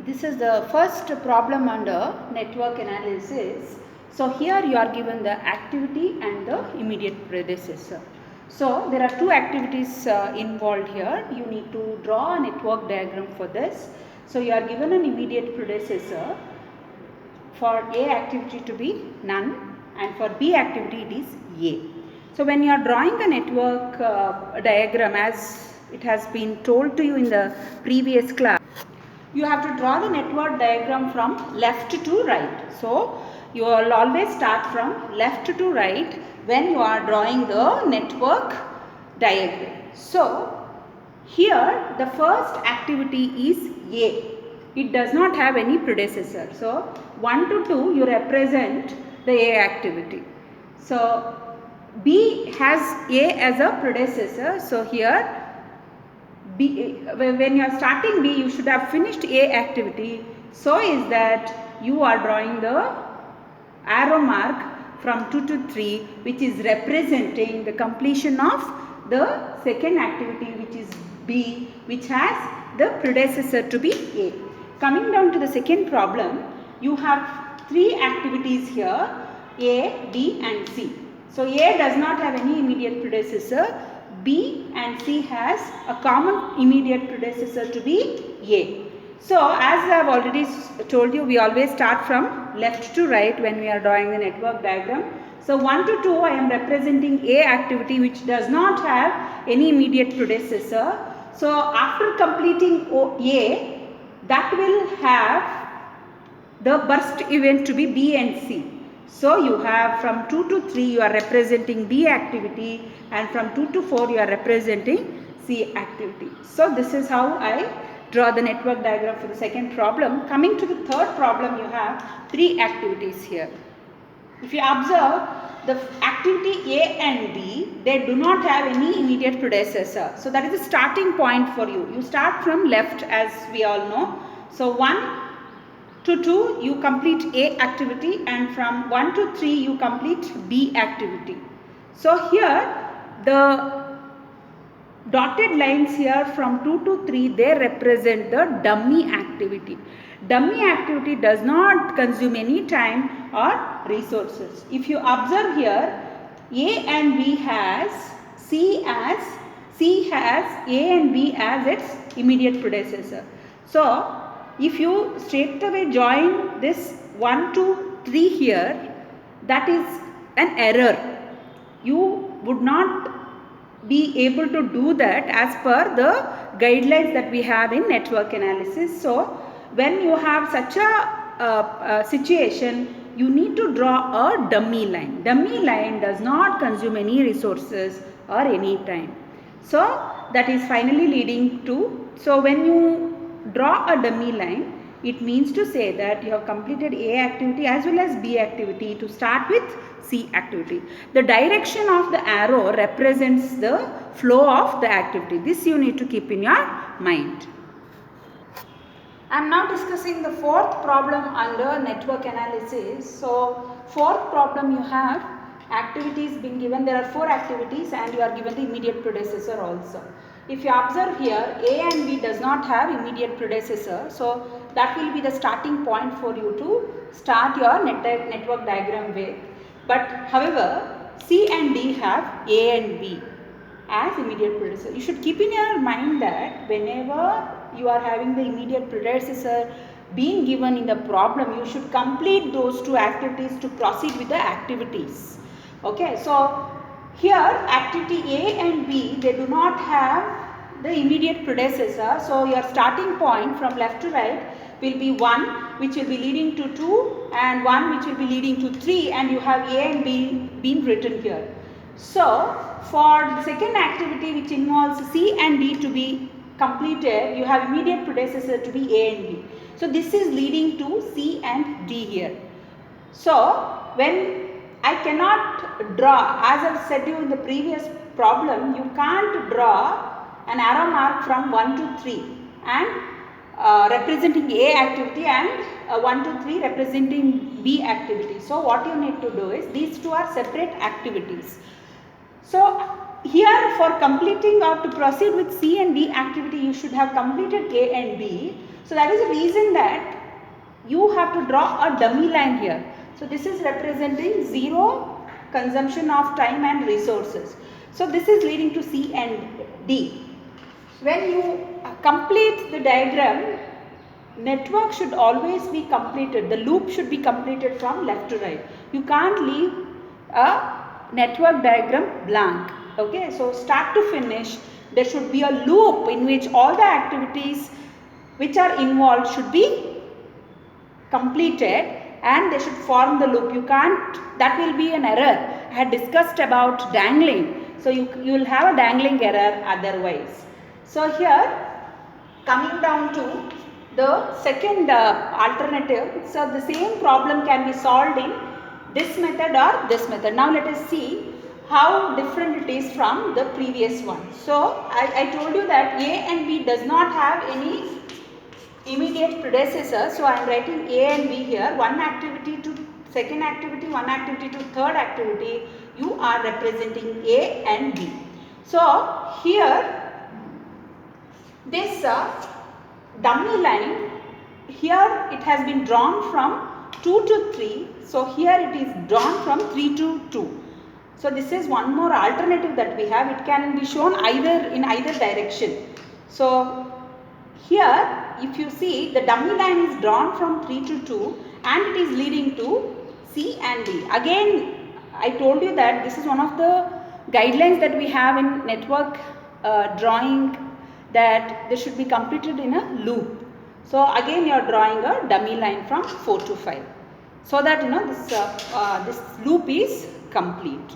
This is the first problem under network analysis. So here you are given the activity and the immediate predecessor. So there are two activities involved here. You need to draw a network diagram for this. So you are given an immediate predecessor. For A activity to be none and for B activity it is A. So when you are drawing the network diagram, as it has been told to you in the previous class, you have to draw the network diagram from left to right. So you will always start from left to right when you are drawing the network diagram. So here the first activity is A. It does not have any predecessor. So 1 to 2 you represent the A activity. So B has A as a predecessor. So here B, when you are starting B, you should have finished A activity. So is that you are drawing the arrow mark from 2 to 3, which is representing the completion of the second activity, which is B, which has the predecessor to be A. Coming down to the second problem, you have three activities here, A, B and C. So A does not have any immediate predecessor. B and C has a common immediate predecessor to be A. So as I have already told you, we always start from left to right when we are drawing the network diagram. So 1 to 2 I am representing A activity which does not have any immediate predecessor. So after completing A, that will have the burst event to be B and C. So you have from 2 to 3 you are representing B activity and from 2 to 4 you are representing C activity. So this is how I draw the network diagram for the second problem. Coming to the third problem, you have three activities here. If you observe the activity A and B, they do not have any immediate predecessor. So that is the starting point for you. You start from left as we all know. So 1 to 2 you complete A activity and from 1 to 3 you complete B activity. So here the dotted lines here from 2 to 3 they represent the dummy activity. Dummy activity does not consume any time or resources. If you observe here, A and B has C has A and B as its immediate predecessor. So if you straight away join this 1 to 3 here, that is an error. You would not be able to do that as per the guidelines that we have in network analysis. So when you have such a situation, you need to draw a dummy line. Dummy line does not consume any resources or any time. So that is finally leading to, so when you draw a dummy line, it means to say that you have completed A activity as well as B activity to start with C activity. The direction of the arrow represents the flow of the activity. This you need to keep in your mind. I am now discussing the fourth problem under network analysis. So fourth problem, you have activities being given. There are 4 activities and you are given the immediate predecessor also. If you observe here, A and B does not have immediate predecessor. So that will be the starting point for you to start your network diagram with. But however, C and D have A and B as immediate predecessor. You should keep in your mind that whenever you are having the immediate predecessor being given in the problem, you should complete those 2 activities to proceed with the activities. Okay, so here activity A and B, they do not have the immediate predecessor. So your starting point from left to right will be 1 which will be leading to 2 and 1 which will be leading to 3, and you have A and B being written here. So for the second activity which involves C and D to be completed, you have immediate predecessor to be A and B. So this is leading to C and D here. So when I cannot draw, as I have said you in the previous problem, you can't draw an arrow mark from 1 to 3 and representing A activity and 1 to 3 representing B activity. So what you need to do is, these 2 are separate activities. So here for completing or to proceed with C and D activity, you should have completed A and B. So that is the reason that you have to draw a dummy line here. So this is representing zero consumption of time and resources. So this is leading to C and D. When you complete the diagram, network should always be completed. The loop should be completed from left to right. You can't leave a network diagram blank. Okay, so start to finish, there should be a loop in which all the activities which are involved should be completed and they should form the loop. You can't, that will be an error. I had discussed about dangling. So you will have a dangling error otherwise. So here coming down to the second alternative, so the same problem can be solved in this method or this method. Now let us see how different it is from the previous one. So I told you that A and B does not have any immediate predecessor. So I am writing A and B here, one activity to second activity, one activity to third activity. You are representing A and B. So here this dummy line, here it has been drawn from 2 to 3. So here it is drawn from 3 to 2. So this is one more alternative that we have. It can be shown either in either direction. So here if you see, the dummy line is drawn from 3 to 2 and it is leading to C and D. Again I told you that this is one of the guidelines that we have in network drawing, that this should be completed in a loop. So again you are drawing a dummy line from 4 to 5 so that this loop is complete.